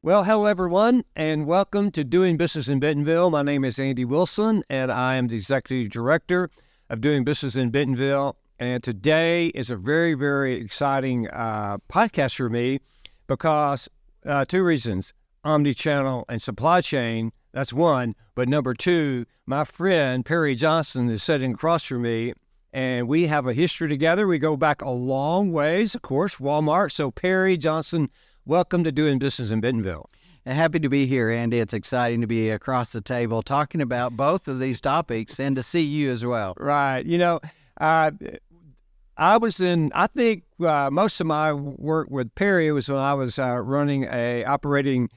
Well, hello everyone, and welcome to Doing Business in Bentonville. My name is Andy Wilson, and I am the Executive Director of Doing Business in Bentonville. And today is a very, very exciting podcast for me because two reasons: Omni-Channel and supply chain. That's one. But number two, my friend Perry Johnson is sitting across from me, and we have a history together. We go back a long ways, of course, Walmart. So Perry Johnson, welcome to Doing Business in Bentonville. Happy to be here, Andy. It's exciting to be across the table talking about both of these topics and to see you as well. Right. I think most of my work with Perry was when I was running a operating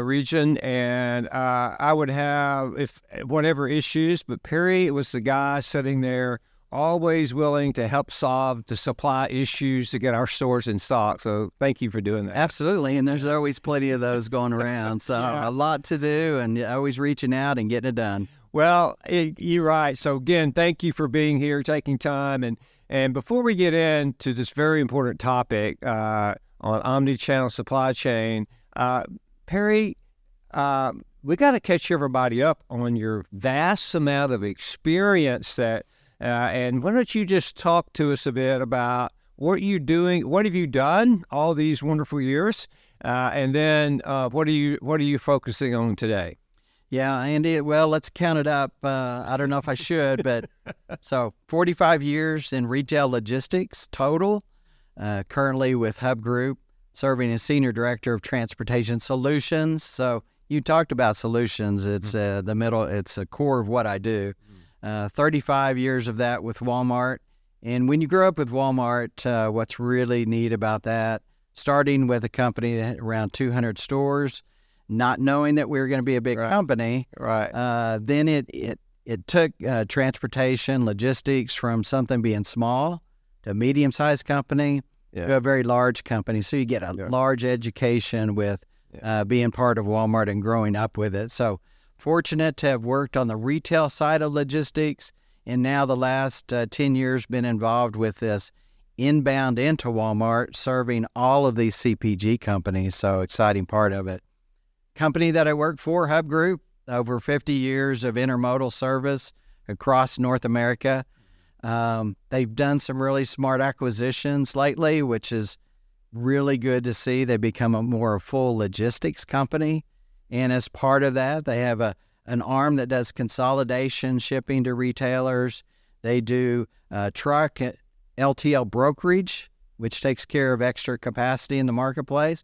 region, and I would have whatever issues, but Perry was the guy sitting there always willing to help solve the supply issues to get our stores in stock. So thank you for doing that. Absolutely. And there's always plenty of those going around. So A lot to do and always reaching out and getting it done. Well, you're right. So again, thank you for being here, taking time. And before we get into this very important topic on omni-channel supply chain, Perry, we got to catch everybody up on your vast amount of experience and why don't you just talk to us a bit about what you're doing, what have you done all these wonderful years, and then what are you focusing on today? Yeah, Andy, well, let's count it up. I don't know if I should, but so 45 years in retail logistics total, currently with Hub Group, serving as Senior Director of Transportation Solutions. So you talked about solutions. It's it's a core of what I do. 35 years of that with Walmart. And when you grow up with Walmart, what's really neat about that, starting with a company that had around 200 stores, not knowing that we were going to be a big company, then it took transportation, logistics from something being small to a medium-sized company to a very large company. So you get a large education with being part of Walmart and growing up with it. So fortunate to have worked on the retail side of logistics, and now the last 10 years been involved with this inbound into Walmart, serving all of these CPG companies. So exciting part of it. Company that I work for, Hub Group, over 50 years of intermodal service across North America. They've done some really smart acquisitions lately, which is really good to see. They become a more full logistics company. And as part of that, they have an arm that does consolidation, shipping to retailers. They do truck LTL brokerage, which takes care of extra capacity in the marketplace.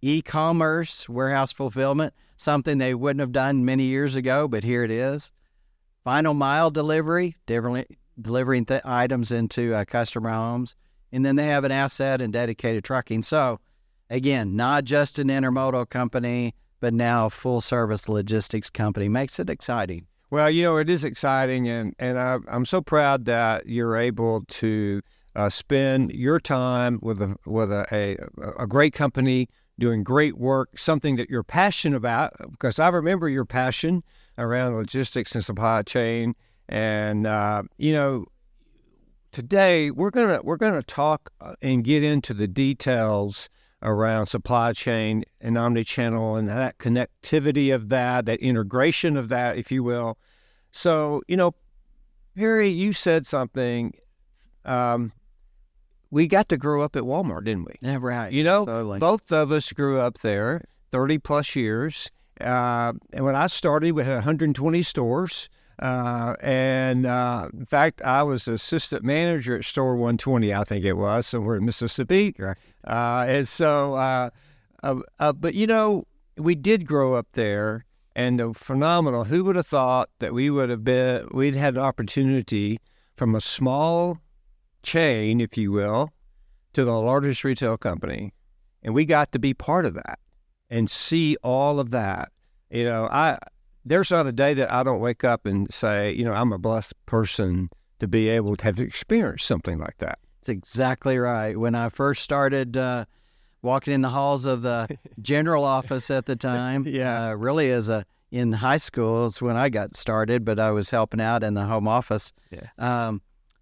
E-commerce, warehouse fulfillment, something they wouldn't have done many years ago, but here it is. Final mile delivery, delivering items into customer homes. And then they have an asset and dedicated trucking. So, again, not just an intermodal company, but now a full-service logistics company. Makes it exciting. Well, it is exciting, and I'm so proud that you're able to spend your time with a great company doing great work, something that you're passionate about, because I remember your passion around logistics and supply chain. And, today we're gonna talk and get into the details around supply chain and omni-channel and that connectivity of that integration of that, if you will. So, Perry, you said something. We got to grow up at Walmart, didn't we? Yeah, right. Totally. Both of us grew up there, 30 plus years. And when I started, we had 120 stores. In fact, I was assistant manager at store 120, I think it was, somewhere in Mississippi. Right. But we did grow up there, and phenomenal. Who would have thought that we'd had an opportunity from a small chain, if you will, to the largest retail company, and we got to be part of that and see all of that. There's not a day that I don't wake up and say, I'm a blessed person to be able to have experienced something like that. That's exactly right. When I first started walking in the halls of the general office at the time, really in high school is when I got started, but I was helping out in the home office.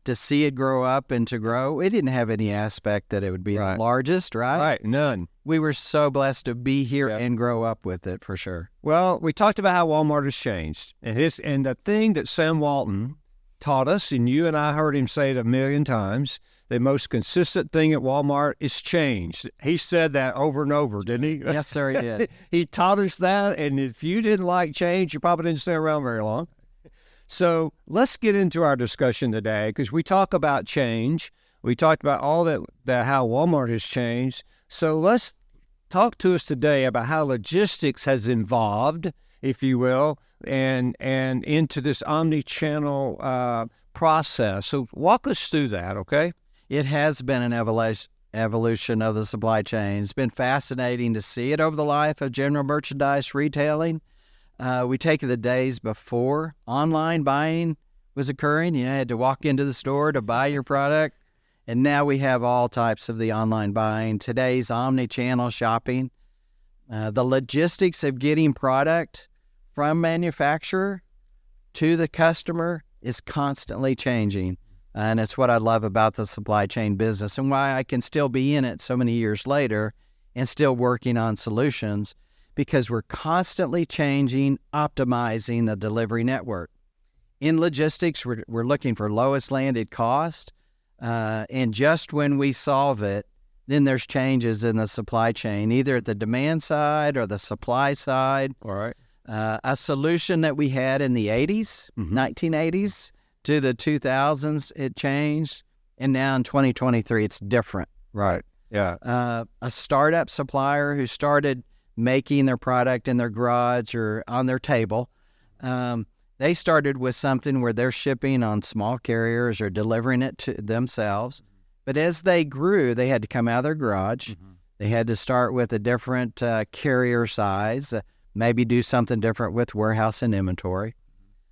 to see it grow up and to grow. It didn't have any aspect that it would be the largest, right? Right, none. We were so blessed to be here and grow up with it, for sure. Well, we talked about how Walmart has changed. And the thing that Sam Walton taught us, and you and I heard him say it a million times, the most consistent thing at Walmart is change. He said that over and over, didn't he? Yes, sir, he did. He taught us that, and if you didn't like change, you probably didn't stay around very long. So let's get into our discussion today, because we talk about change. We talked about all that how Walmart has changed. So let's talk to us today about how logistics has evolved, if you will, and into this omni-channel process. So walk us through that, okay? It has been an evolution of the supply chain. It's been fascinating to see it over the life of general merchandise retailing. We take the days before online buying was occurring. You had to walk into the store to buy your product. And now we have all types of the online buying. Today's omni-channel shopping. The logistics of getting product from manufacturer to the customer is constantly changing. And it's what I love about the supply chain business and why I can still be in it so many years later and still working on solutions, because we're constantly changing, optimizing the delivery network. In logistics, we're looking for lowest landed cost. And just when we solve it, then there's changes in the supply chain, either at the demand side or the supply side. All right. A solution that we had in the 80s, 1980s to the 2000s, it changed. And now in 2023, it's different. Right. Yeah. A startup supplier who started making their product in their garage or on their table, they started with something where they're shipping on small carriers or delivering it to themselves. But as they grew, they had to come out of their garage. They had to start with a different carrier size, maybe do something different with warehouse and inventory.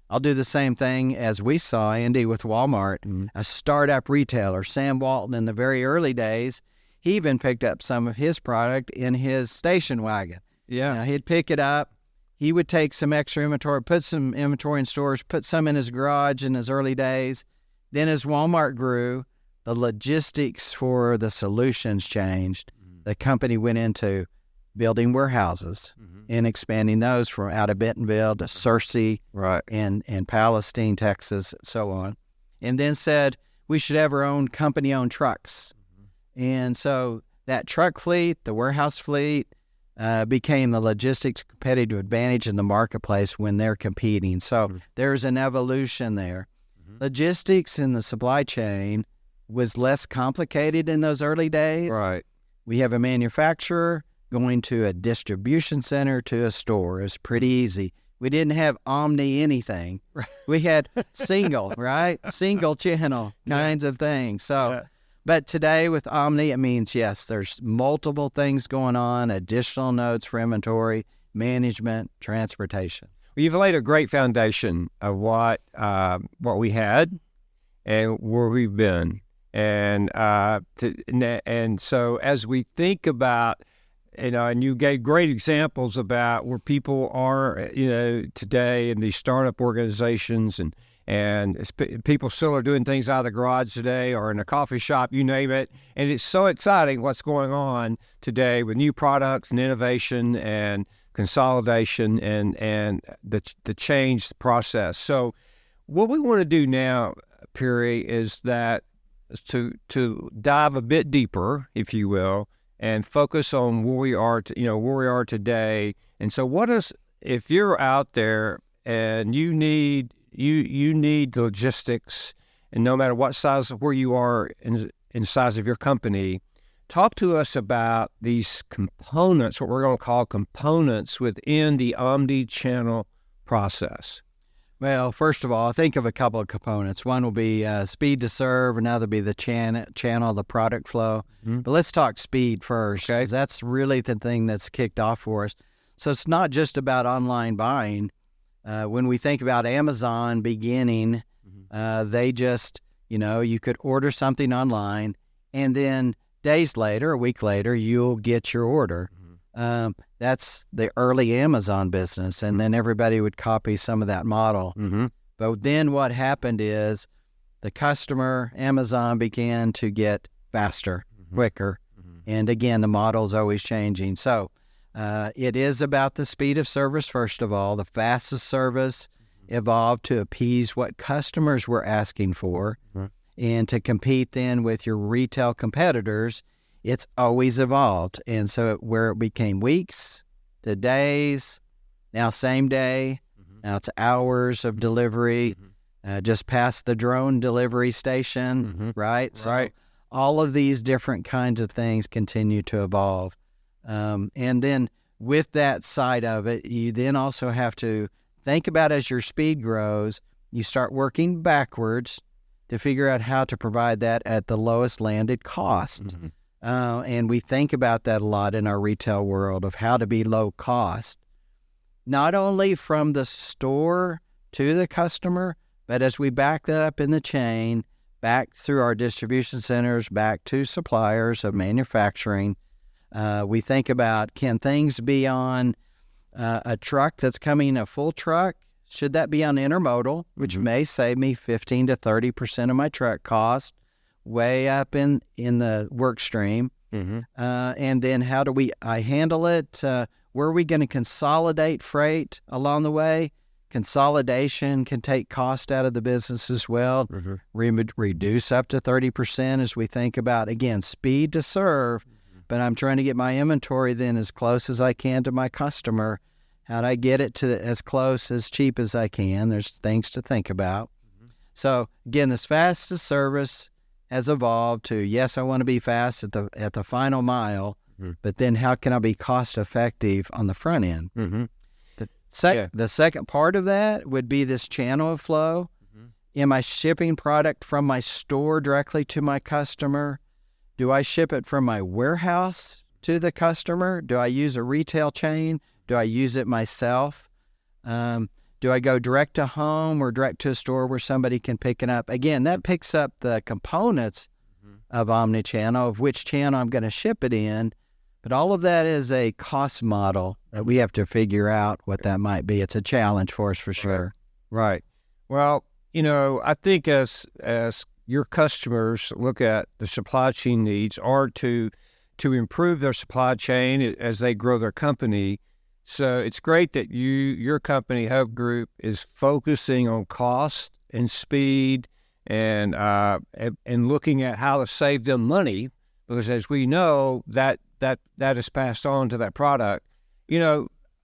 I'll do the same thing as we saw, Andy, with Walmart, a startup retailer. Sam Walton, in the very early days, he even picked up some of his product in his station wagon. Yeah. He'd pick it up. He would take some extra inventory, put some inventory in stores, put some in his garage in his early days. Then as Walmart grew, the logistics for the solutions changed. The company went into building warehouses and expanding those from out of Bentonville to Searcy and Palestine, Texas, and so on. And then said we should have our own company-owned trucks. And so that truck fleet, the warehouse fleet, became the logistics competitive advantage in the marketplace when they're competing. So there's an evolution there. Logistics in the supply chain was less complicated in those early days. Right. We have a manufacturer going to a distribution center to a store. It's pretty easy. We didn't have omni anything. We had single, right? Single channel kinds of things. So, but today with omni, it means, yes, there's multiple things going on, additional nodes for inventory, management, transportation. Well, you've laid a great foundation of what we had and where we've been. And so as we think about, and you gave great examples about where people are, today in these startup organizations, and people still are doing things out of the garage today or in a coffee shop, you name it. And it's so exciting what's going on today with new products and innovation and consolidation and the change process. So what we want to do now, Perry, is to dive a bit deeper, if you will, and focus on where we are, where we are today. And so, if you're out there and you need logistics, and no matter what size of where you are in size of your company, talk to us about these components, what we're going to call components within the omni-channel process. Well, first of all, think of a couple of components. One will be speed to serve, another will be the channel, the product flow. But let's talk speed first, because that's really the thing that's kicked off for us. So it's not just about online buying. When we think about Amazon beginning, they just, you could order something online, and then days later, a week later, you'll get your order. That's the early Amazon business, and then everybody would copy some of that model. But then what happened is the customer, Amazon, began to get faster, quicker. And again, the model's always changing. So it is about the speed of service, first of all. The fastest service evolved to appease what customers were asking for. And to compete then with your retail competitors, it's always evolved. And so where it became weeks to days, now same day, now it's hours of delivery, just past the drone delivery station, right? So all of these different kinds of things continue to evolve. And then with that side of it, you then also have to think about, as your speed grows, you start working backwards to figure out how to provide that at the lowest landed cost. And we think about that a lot in our retail world, of how to be low cost, not only from the store to the customer, but as we back that up in the chain, back through our distribution centers, back to suppliers of manufacturing. We think about, can things be on a truck that's coming, a full truck? Should that be on intermodal, which may save me 15 to 30% of my truck cost, way up in the work stream? And then how do I handle it? Where are we going to consolidate freight along the way? Consolidation can take cost out of the business as well. Reduce up to 30% as we think about, again, speed to serve, but I'm trying to get my inventory then as close as I can to my customer. How do I get it to as close, as cheap as I can? There's things to think about. So again, this fastest service has evolved to, yes, I want to be fast at the final mile, but then how can I be cost effective on the front end? The second part of that would be this channel of flow. Am I shipping product from my store directly to my customer? Do I ship it from my warehouse to the customer? Do I use a retail chain? Do I use it myself? Do I go direct to home or direct to a store where somebody can pick it up? Again, that picks up the components of Omnichannel, of which channel I'm going to ship it in. But all of that is a cost model that we have to figure out what that might be. It's a challenge for us for sure. Right. Well, I think as your customers look at the supply chain needs, or to improve their supply chain as they grow their company. So it's great that your company, Hub Group, is focusing on cost and speed and looking at how to save them money, because as we know, that is passed on to that product.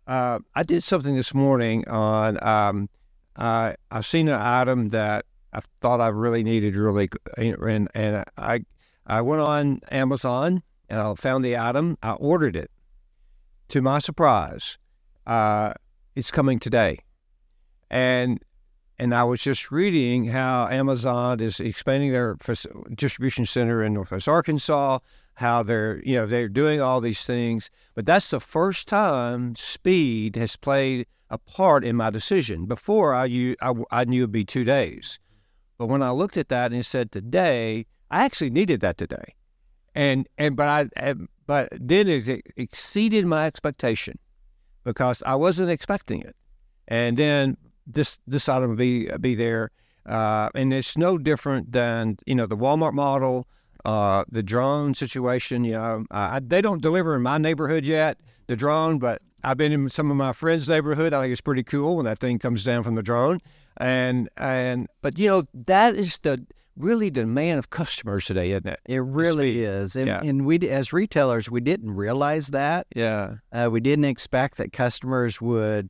I did something this morning on I've seen an item that I thought I really needed, and I went on Amazon and I found the item. I ordered it. To my surprise, it's coming today, and I was just reading how Amazon is expanding their distribution center in Northwest Arkansas. How they're doing all these things, but that's the first time speed has played a part in my decision. Before I knew it'd be 2 days, but when I looked at that and it said today, I actually needed that today, but then it exceeded my expectation because I wasn't expecting it, and then this item will be there, and it's no different than the Walmart model. The drone situation, they don't deliver in my neighborhood yet, the drone, but I've been in some of my friends' neighborhood. I think it's pretty cool when that thing comes down from the drone. But that is really the demand of customers today, isn't it? It really is. And we, as retailers, we didn't realize that. We didn't expect that customers would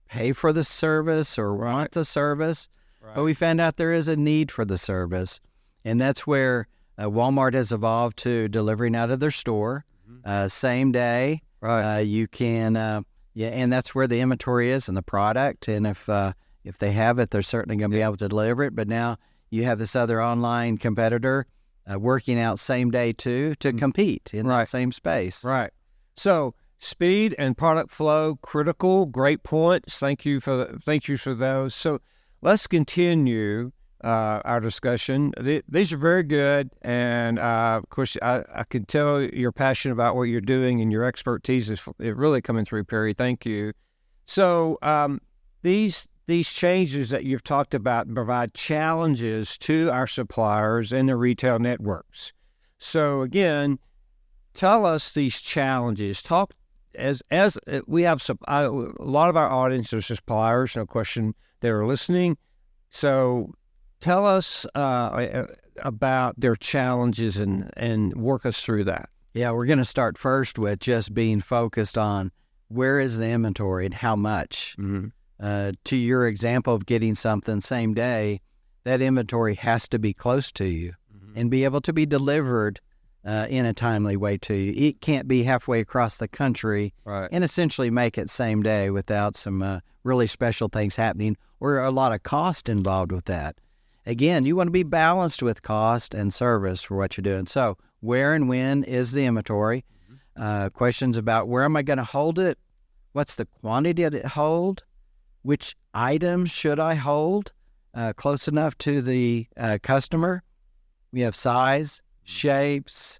pay for the service or want the service, but we found out there is a need for the service. And that's where Walmart has evolved to delivering out of their store, same day. You can, and that's where the inventory is and the product. And if they have it, they're certainly going to be able to deliver it. But now you have this other online competitor working out same day too to compete in that same space. Right. So speed and product flow, critical. Great points. Thank you for those. So let's continue our discussion. These are very good, and of course, I can tell you're passionate about what you're doing, and your expertise is really coming through, Perry. Thank you. So these these changes that you've talked about provide challenges to our suppliers and the retail networks. So again, tell us these challenges. Talk as we have a lot of our audience are suppliers, no question, that are listening. So tell us about their challenges and work us through that. Yeah, we're going to start first with just being focused on where is the inventory and how much. To your example of getting something same day, that inventory has to be close to you and be able to be delivered in a timely way to you. It can't be halfway across the country and essentially make it same day without some really special things happening or a lot of cost involved with that. Again, you want to be balanced with cost and service for what you're doing. So where and when is the inventory? Questions about where am I going to hold it? What's the quantity that it hold? Which items should I hold close enough to the customer? We have size, shapes,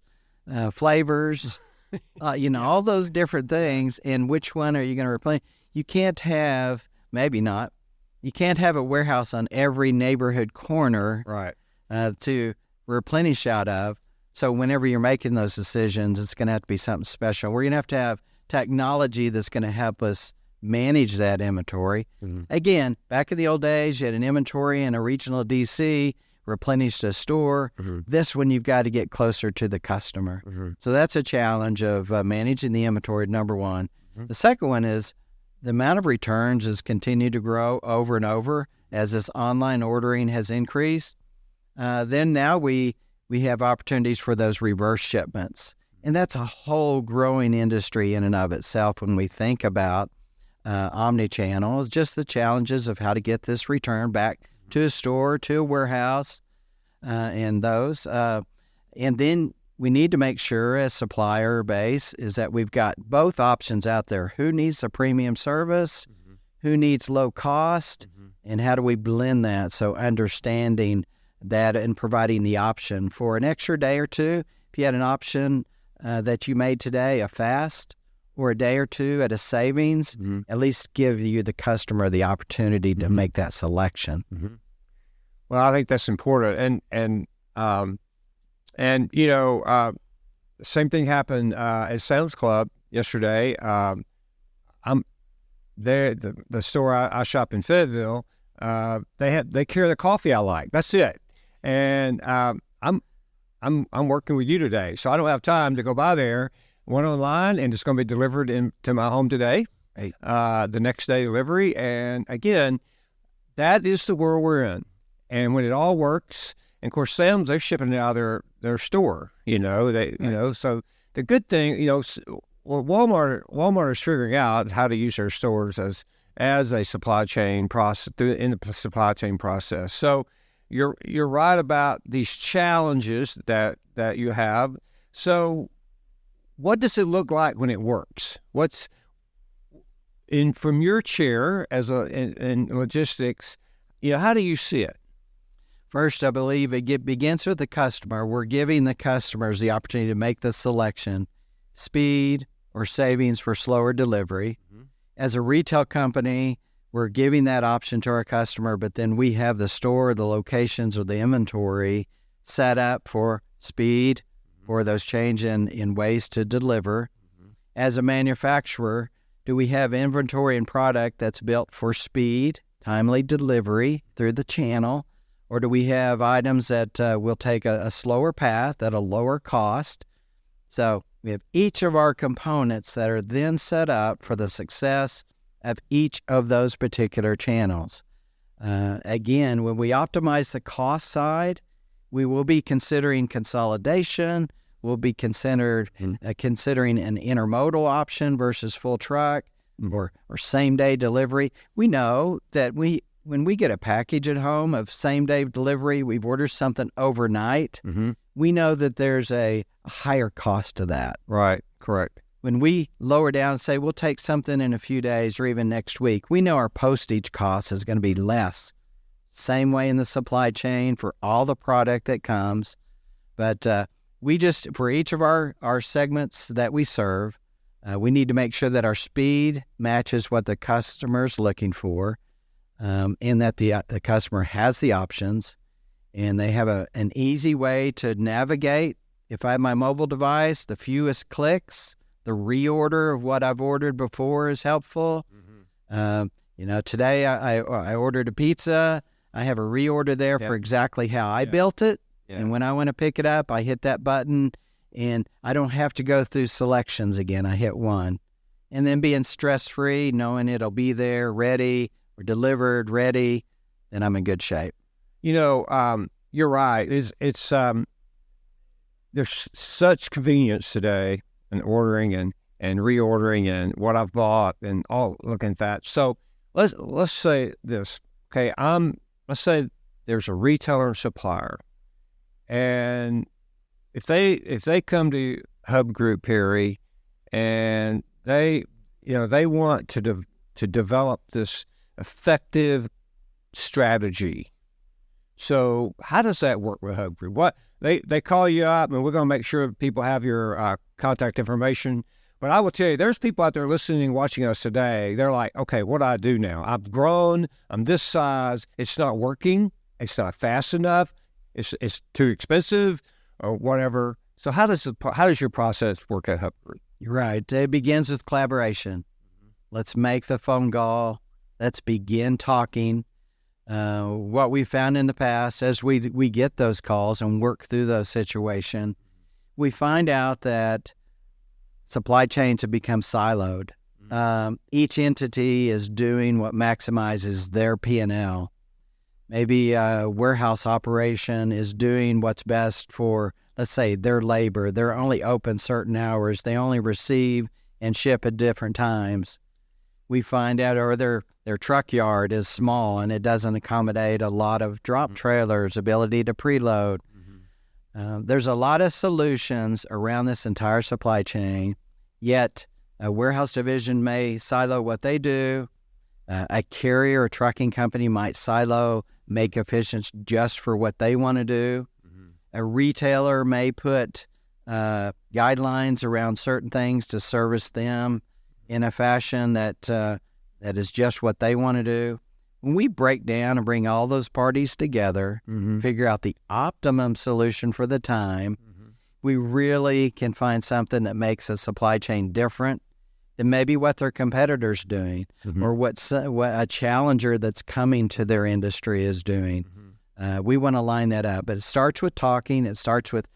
flavors, all those different things. And which one are you going to replace? You can't have, maybe not, you can't have a warehouse on every neighborhood corner to replenish out of. So whenever you're making those decisions, it's going to have to be something special. We're going to have technology that's going to help us manage that inventory. Again, back in the old days, you had an inventory in a regional DC, replenished a store. This one, you've got to get closer to the customer. So that's a challenge of managing the inventory, number one. The second one is the amount of returns has continued to grow over and over as this online ordering has increased. Then now we have opportunities for those reverse shipments. And that's a whole growing industry in and of itself when we think about Omni-Channel. Is just the challenges of how to get this return back to a store, to a warehouse, and those. And then we need to make sure as supplier base is that we've got both options out there. Who needs a premium service? Who needs low cost? And how do we blend that? So understanding that and providing the option for an extra day or two. If you had an option that you made today, a fast, or a day or two at a savings, at least give you, the customer, the opportunity to make that selection. Well, I think that's important. And same thing happened at Sam's Club yesterday. I'm there, the store I shop in Fayetteville. They carry the coffee I like. That's it. And I'm working with you today, so I don't have time to go by there. Went online, and it's going to be delivered to my home today. The next day delivery, and again, that is the world we're in. And when it all works, and of course, Sam's, they're shipping it out of their store. So the good thing, Walmart is figuring out how to use their stores as a supply chain process in the supply chain process. So you're right about these challenges that you have. So what does it look like when it works? From your chair in logistics, how do you see it? First, I believe it begins with the customer. We're giving the customers the opportunity to make the selection, speed or savings for slower delivery. As a retail company, we're giving that option to our customer, but then we have the store, the locations, or the inventory set up for speed, for those change in ways to deliver. As a manufacturer, do we have inventory and product that's built for speed, timely delivery through the channel, or do we have items that will take a slower path at a lower cost? So we have each of our components that are then set up for the success of each of those particular channels. Again, when we optimize the cost side, we will be considering consolidation. We'll be considering an intermodal option versus full truck or same-day delivery. We know that when we get a package at home of same-day delivery, we've ordered something overnight, we know that there's a higher cost to that. Right, correct. When we lower down and say we'll take something in a few days or even next week, we know our postage cost is going to be less. Same way in the supply chain for all the product that comes. But for each of our segments that we serve, we need to make sure that our speed matches what the customer's looking for. in that the customer has the options, and they have an easy way to navigate. If I have my mobile device, the fewest clicks, the reorder of what I've ordered before is helpful. Today I ordered a pizza. I have a reorder there for exactly how I built it. Yeah. And when I want to pick it up, I hit that button, and I don't have to go through selections again. I hit one. And then being stress-free, knowing it'll be there, ready, or delivered, ready, then I'm in good shape. You're right. It's there's such convenience today in ordering and reordering and what I've bought and all looking at that. So let's say this. Okay, let's say there's a retailer and supplier, and if they come to Hub Group, Perry, and they want to develop this effective strategy. So how does that work with Hub Group? What they call you up, and we're going to make sure people have your contact information. But I will tell you, there's people out there listening, watching us today. They're like, okay, what do I do now? I've grown. I'm this size. It's not working. It's not fast enough. It's too expensive, or whatever. So how does your process work at Hub Group? You're right. It begins with collaboration. Let's make the phone call. Let's begin talking. What we found in the past, as we get those calls and work through those situations, we find out that supply chains have become siloed. Each entity is doing what maximizes their P&L. Maybe a warehouse operation is doing what's best for, let's say, their labor. They're only open certain hours. They only receive and ship at different times. We find out, or their truck yard is small and it doesn't accommodate a lot of drop trailers, ability to preload. There's a lot of solutions around this entire supply chain, yet a warehouse division may silo what they do. A carrier or trucking company might silo, make efficient just for what they want to do. A retailer may put guidelines around certain things to service them in a fashion that is just what they want to do. When we break down and bring all those parties together, figure out the optimum solution for the time, we really can find something that makes a supply chain different than maybe what their competitors doing, or what a challenger that's coming to their industry is doing. We want to line that up, but it starts with talking. It starts with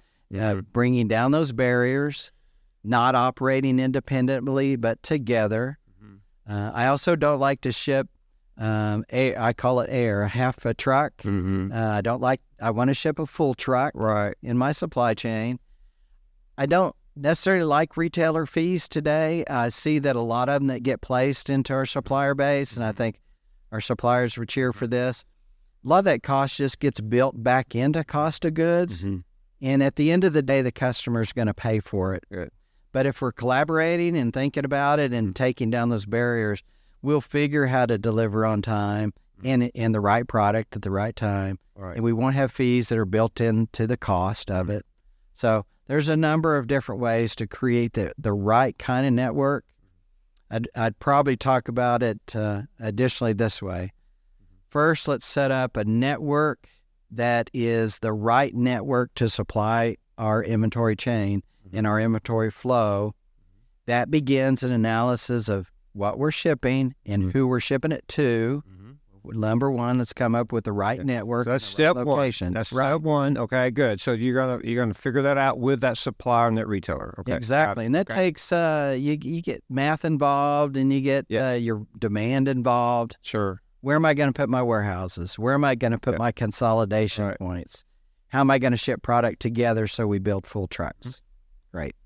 bringing down those barriers, not operating independently, but together. I also don't like to ship I call it air, half a truck. I want to ship a full truck in my supply chain. I don't necessarily like retailer fees today. I see that a lot of them that get placed into our supplier base, and I think our suppliers would cheer for this. A lot of that cost just gets built back into cost of goods, and at the end of the day, the customer's going to pay for it. Good. But if we're collaborating and thinking about it and taking down those barriers, we'll figure how to deliver on time and the right product at the right time. And we won't have fees that are built into the cost of it. So there's a number of different ways to create the right kind of network. I'd probably talk about it additionally this way. First, let's set up a network that is the right network to supply our inventory chain and our inventory flow. That begins an analysis of what we're shipping and who we're shipping it to. Number one, let's come up with the right network. So that's step location. One. That's step one. Okay, good. So you're gonna figure that out with that supplier and that retailer. Okay, exactly. And that takes you get math involved, and you get your demand involved. Sure. Where am I going to put my warehouses? Where am I going to put my consolidation points? How am I going to ship product together so we build full trucks? Right.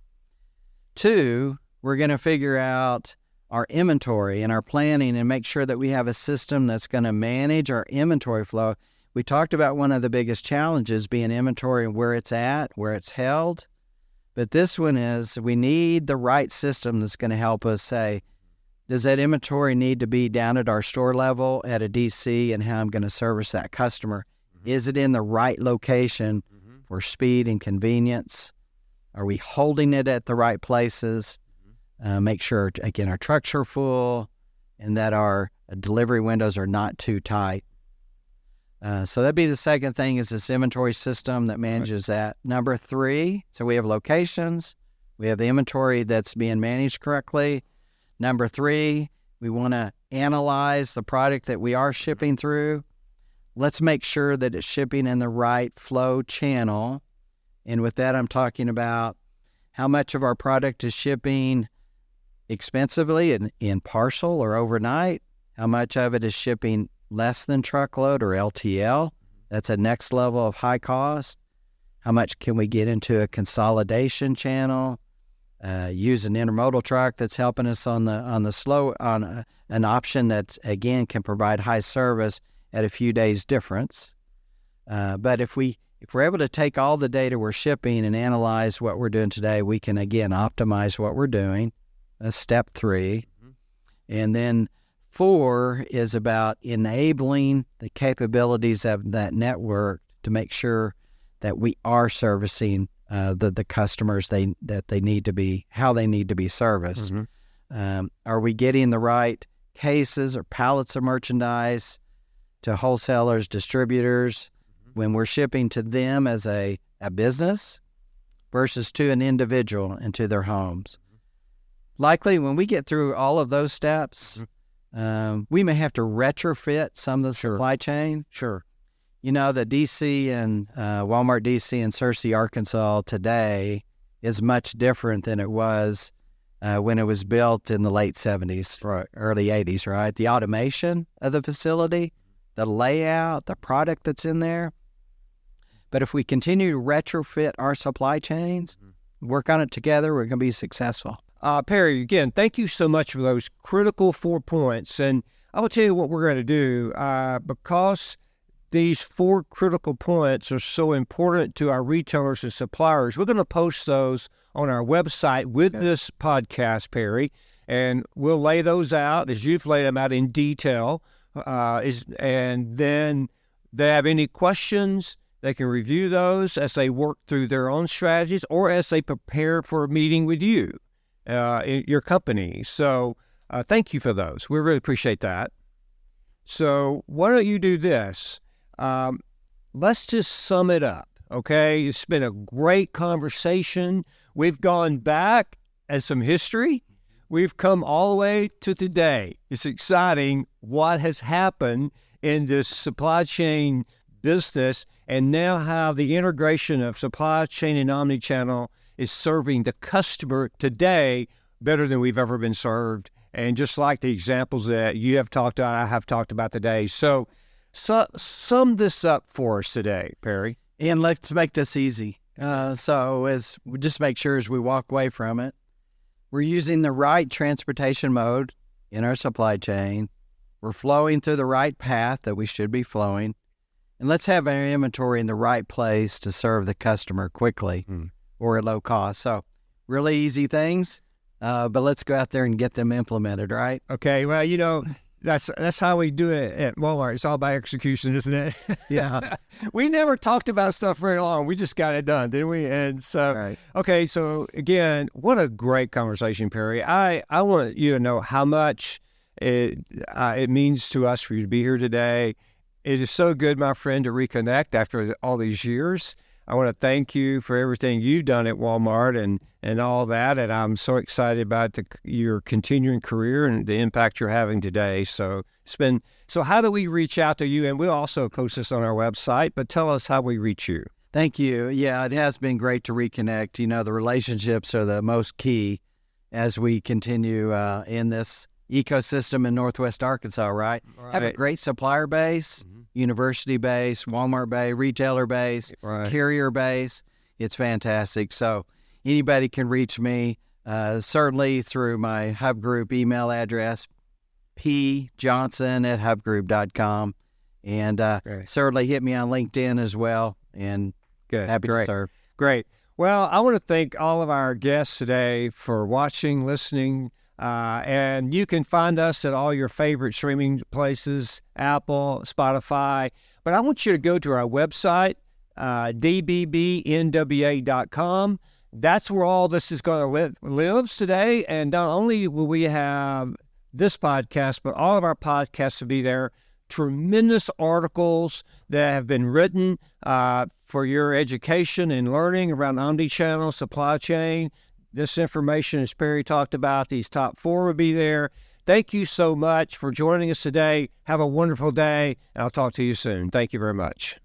Two, we're going to figure out our inventory and our planning and make sure that we have a system that's going to manage our inventory flow. We talked about one of the biggest challenges being inventory and where it's at, where it's held. But this one is we need the right system that's going to help us say, does that inventory need to be down at our store level at a DC, and how I'm going to service that customer? Is it in the right location for speed and convenience? Are we holding it at the right places? Make sure, again, our trucks are full and that our delivery windows are not too tight. So that'd be the second thing, is this inventory system that manages that. Number 3, so we have locations. We have the inventory that's being managed correctly. Number 3, we want to analyze the product that we are shipping through. Let's make sure that it's shipping in the right flow channel. And with that, I'm talking about how much of our product is shipping expensively in parcel or overnight, how much of it is shipping less than truckload or LTL. That's a next level of high cost. How much can we get into a consolidation channel? Use an intermodal truck that's helping us on an option that again can provide high service at a few days difference. But if we're able to take all the data we're shipping and analyze what we're doing today, we can again optimize what we're doing. That's step 3. And then 4 is about enabling the capabilities of that network to make sure that we are servicing the customers that they need to be, how they need to be serviced. Are we getting the right cases or pallets of merchandise to wholesalers, distributors, when we're shipping to them as a business versus to an individual and to their homes? Likely, when we get through all of those steps, we may have to retrofit some of the supply chain. Sure. You know, the DC and Walmart DC in Searcy, Arkansas today is much different than it was when it was built in the late 70s, Right. early 80s, right? The automation of the facility, the layout, the product that's in there. But if we continue to retrofit our supply chains, work on it together, we're going to be successful. Perry, again, thank you so much for those critical 4 points. And I will tell you what we're going to do, because these 4 critical points are so important to our retailers and suppliers. We're going to post those on our website with this podcast, Perry, and we'll lay those out as you've laid them out in detail. And then they have any questions, they can review those as they work through their own strategies or as they prepare for a meeting with you, in your company. So thank you for those. We really appreciate that. So why don't you do this? Let's just sum it up, okay? It's been a great conversation. We've gone back as some history. We've come all the way to today. It's exciting what has happened in this supply chain business, and now how the integration of supply chain and omnichannel is serving the customer today better than we've ever been served. And just like the examples that you have talked about, I have talked about today. So sum this up for us today, Perry. And let's make this easy. So as we just make sure as we walk away from it, we're using the right transportation mode in our supply chain. We're flowing through the right path that we should be flowing. And let's have our inventory in the right place to serve the customer quickly or at low cost. So really easy things, but let's go out there and get them implemented, right? Okay, well, you know, that's how we do it at Walmart. It's all about execution, isn't it? Yeah. We never talked about stuff very long. We just got it done, didn't we? And so, Right. Okay, so again, what a great conversation, Perry. I want you to know how much it means to us for you to be here today. It is so good, my friend, to reconnect after all these years. I want to thank you for everything you've done at Walmart and all that. And I'm so excited about your continuing career and the impact you're having today. So how do we reach out to you? And we'll also post this on our website, but tell us how we reach you. Thank you. Yeah, it has been great to reconnect. You know, the relationships are the most key as we continue in this ecosystem in Northwest Arkansas, right? Have a great supplier base, university base, Walmart base, retailer base, carrier base. It's fantastic. So anybody can reach me, certainly through my Hub Group email address, pjohnson@hubgroup.com. And certainly hit me on LinkedIn as well. And happy to serve. Great. Well, I want to thank all of our guests today for watching, listening, and you can find us at all your favorite streaming places, Apple, Spotify. But I want you to go to our website, dbbnwa.com. That's where all this is going to live today. And not only will we have this podcast, but all of our podcasts will be there. Tremendous articles that have been written for your education and learning around Omni-Channel, supply chain. This information, as Perry talked about, these top 4 will be there. Thank you so much for joining us today. Have a wonderful day, and I'll talk to you soon. Thank you very much.